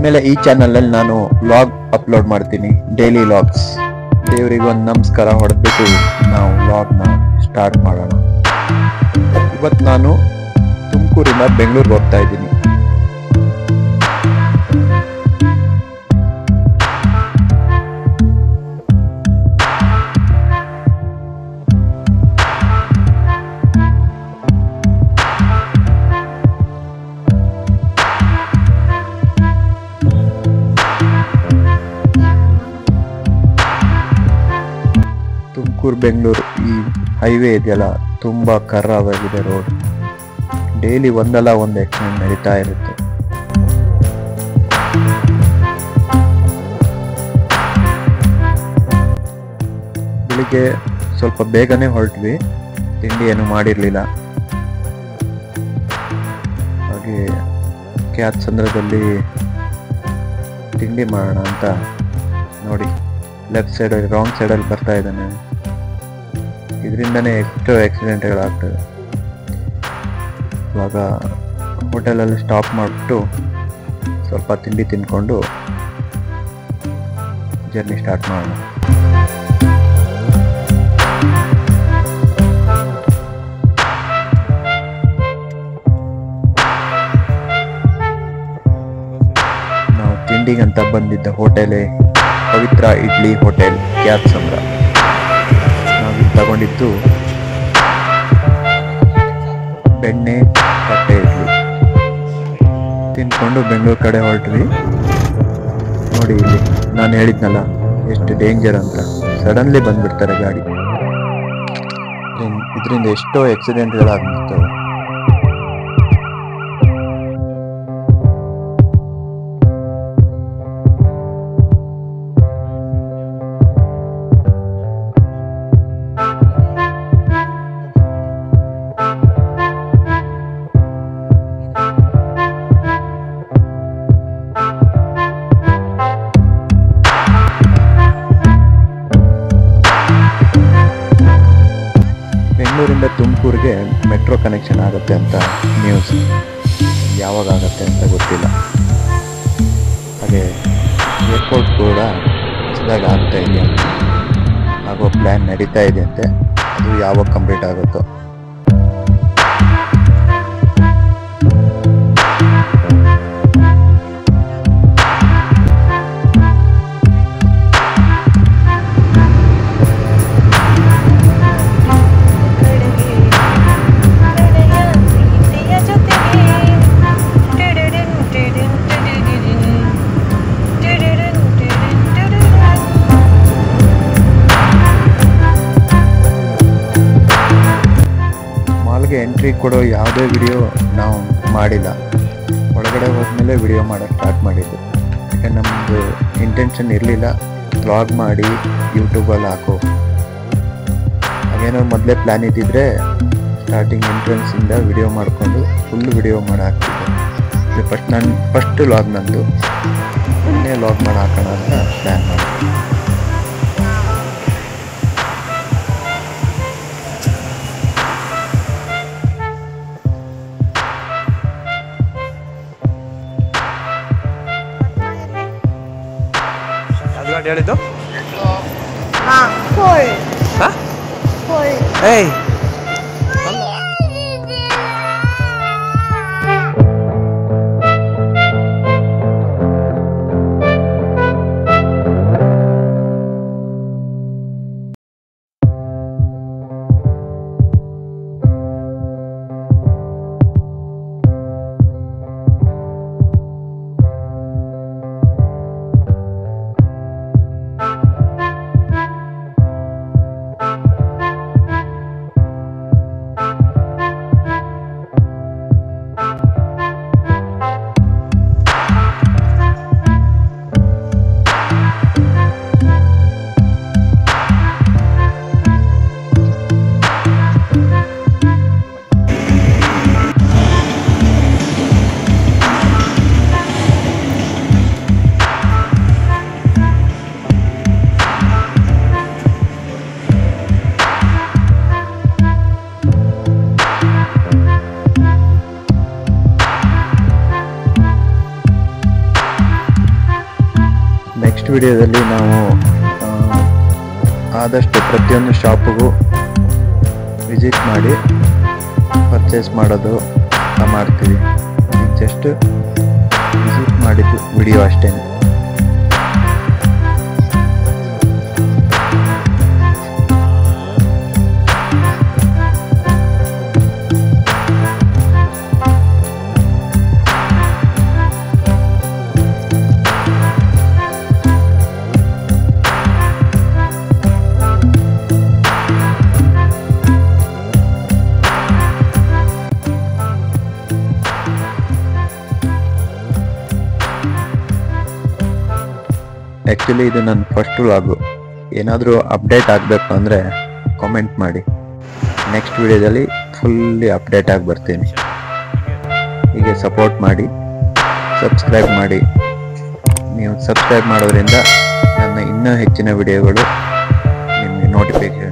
ಇನ್ಮೇಲೆ ಈ ಚಾನಲಲ್ಲಿ ನಾನು ವ್ಲಾಗ್ ಅಪ್ಲೋಡ್ ಮಾಡ್ತೀನಿ, ಡೈಲಿ ವ್ಲಾಗ್ಸ್. ದೇವರಿಗೊಂದು ನಮಸ್ಕಾರ ಹೊಡೆದ್ಬಿಟ್ಟು ನಾವು ವ್ಲಾಗ್ನ ಸ್ಟಾರ್ಟ್ ಮಾಡೋಣ. ಇವತ್ತು ನಾನು ತುಮಕೂರಿಂದ ಬೆಂಗಳೂರಿಗೆ ಹೋಗ್ತಾ ಇದ್ದೀನಿ. ತುಮಕೂರು ಬೆಂಗಳೂರು ಈ ಹೈವೇ ಇದೆಯಲ್ಲ, ತುಂಬ ಖರಾಬಾಗಿದೆ ರೋಡ್. ಡೈಲಿ ಒಂದಲ್ಲ ಒಂದು ಆಕ್ಸಿಡೆಂಟ್ ನಡೀತಾ ಇರುತ್ತೆ. ಬೆಳಿಗ್ಗೆ ಸ್ವಲ್ಪ ಬೇಗನೆ ಹೊರಟ್ವಿ, ತಿಂಡಿ ಏನು ಮಾಡಿರಲಿಲ್ಲ. ಹಾಗೆ ಕ್ಯಾತ್ಸಂದ್ರದಲ್ಲಿ ತಿಂಡಿ ಮಾಡೋಣ ಅಂತ ನೋಡಿ, ಲೆಫ್ಟ್ ಸೈಡಲ್ಲಿ ರಾಂಗ್ ಸೈಡಲ್ಲಿ ಬರ್ತಾ ಇದ್ದಾನೆ. ಇದರಿಂದನೇ ಎಷ್ಟು ಆಕ್ಸಿಡೆಂಟ್ಗಳಾಗ್ತದೆ. ಇವಾಗ ಹೋಟೆಲಲ್ಲಿ ಸ್ಟಾಪ್ ಮಾಡಿಬಿಟ್ಟು ಸ್ವಲ್ಪ ತಿಂಡಿ ತಿಂದ್ಕೊಂಡು ಜರ್ನಿ ಸ್ಟಾರ್ಟ್ ಮಾಡೋಣ. ನಾವು ತಿಂಡಿಗಂತ ಬಂದಿದ್ದ ಹೋಟೆಲೇ ಪವಿತ್ರ ಇಡ್ಲಿ ಹೋಟೆಲ್, ಕ್ಯಾತ್ಸಂದ್ರ. ನಾವಿಲ್ಲಿ ತಗೊಂಡಿದ್ದು ಬೆಣ್ಣೆ ತಟ್ಟೆ ಇಡ್ಲಿ ತಿನ್ಕೊಂಡು ಬೆಂಗಳೂರು ಕಡೆ ಹೊರಟ್ವಿ. ನೋಡಿ ಇಲ್ಲಿ ನಾನು ಹೇಳಿದ್ನಲ್ಲ ಎಷ್ಟು ಡೇಂಜರ್ ಅಂತ, ಸಡನ್ಲಿ ಬಂದ್ಬಿಡ್ತಾರೆ ಗಾಡಿ. ಇದರಿಂದ ಎಷ್ಟೋ ಆಕ್ಸಿಡೆಂಟ್ಗಳಾಗ್ಬಿಡ್ತವೆ. ಬೆಂಗಳೂರಿಂದ ತುಮಕೂರಿಗೆ ಮೆಟ್ರೋ ಕನೆಕ್ಷನ್ ಆಗುತ್ತೆ ಅಂತ ನ್ಯೂಸ್, ಯಾವಾಗ ಆಗುತ್ತೆ ಅಂತ ಗೊತ್ತಿಲ್ಲ. ಹಾಗೆ ಏರ್ಪೋರ್ಟ್ ಕೂಡ ಹೊಸದಾಗಿ ಆಗ್ತಾ ಇದೆ, ಆಗೋ ಪ್ಲ್ಯಾನ್ ನಡೀತಾ ಇದೆ ಅಂತೆ. ಅದು ಯಾವಾಗ ಕಂಪ್ಲೀಟ್ ಆಗುತ್ತೋ. ಎಂಟ್ರಿ ಕೊಡೋ ಯಾವುದೇ ವಿಡಿಯೋ ನಾವು ಮಾಡಿಲ್ಲ. ಒಳಗಡೆ ಹೋದ್ಮೇಲೆ ವಿಡಿಯೋ ಮಾಡೋಕ್ಕೆ ಸ್ಟಾರ್ಟ್ ಮಾಡಿದ್ದು. ಯಾಕೆ ನಮ್ಮದು ಇಂಟೆನ್ಷನ್ ಇರಲಿಲ್ಲ ವ್ಲಾಗ್ ಮಾಡಿ ಯೂಟ್ಯೂಬಲ್ಲಿ ಹಾಕೋ. ಹಾಗೇನೋ ಮೊದಲೇ ಪ್ಲ್ಯಾನ್ ಇದ್ದಿದ್ರೆ ಸ್ಟಾರ್ಟಿಂಗ್ ಎಂಟ್ರೆನ್ಸಿಂದ ವಿಡಿಯೋ ಮಾಡಿಕೊಂಡು ಫುಲ್ ವಿಡಿಯೋ ಮಾಡಿ ಹಾಕ್ತಿದ್ದೆ. ಫಸ್ಟ್ ವ್ಲಾಗ್ ನಂದು, ಇನ್ನೇ ವ್ಲಾಗ್ ಮಾಡಿ ಹಾಕೋಣ ಅಂತ ಪ್ಲ್ಯಾನ್ ಮಾಡಿದೆ. ಗಾಡಿ ಹೇಳಿದ್ದು ಏಯ್ ನೆಕ್ಸ್ಟ್ ವಿಡಿಯೋದಲ್ಲಿ ನಾವು ಆದಷ್ಟು ಪ್ರತಿಯೊಂದು ಶಾಪಿಗೂ ವಿಸಿಟ್ ಮಾಡಿ ಪರ್ಚೇಸ್ ಮಾಡೋದು ಮಾಡ್ತೀವಿ. ಜಸ್ಟ್ ವಿಸಿಟ್ ಮಾಡಿದ್ದು ವಿಡಿಯೋ ಅಷ್ಟೇ. ಆ್ಯಕ್ಚುಲಿ ಇದು ನನ್ನ ಫಸ್ಟ್ ವ್ಲಾಗು. ಏನಾದರೂ ಅಪ್ಡೇಟ್ ಆಗಬೇಕು ಅಂದರೆ ಕಾಮೆಂಟ್ ಮಾಡಿ. ನೆಕ್ಸ್ಟ್ ವಿಡಿಯೋದಲ್ಲಿ ಫುಲ್ಲಿ ಅಪ್ಡೇಟ್ ಆಗಿ ಬರ್ತೀನಿ. ಹೀಗೆ ಸಪೋರ್ಟ್ ಮಾಡಿ, ಸಬ್ಸ್ಕ್ರೈಬ್ ಮಾಡಿ. ನೀವು ಸಬ್ಸ್ಕ್ರೈಬ್ ಮಾಡೋದ್ರಿಂದ ನನ್ನ ಇನ್ನೂ ಹೆಚ್ಚಿನ ವಿಡಿಯೋಗಳು ನಿಮಗೆ ನೋಟಿಫಿಕೇಷನ್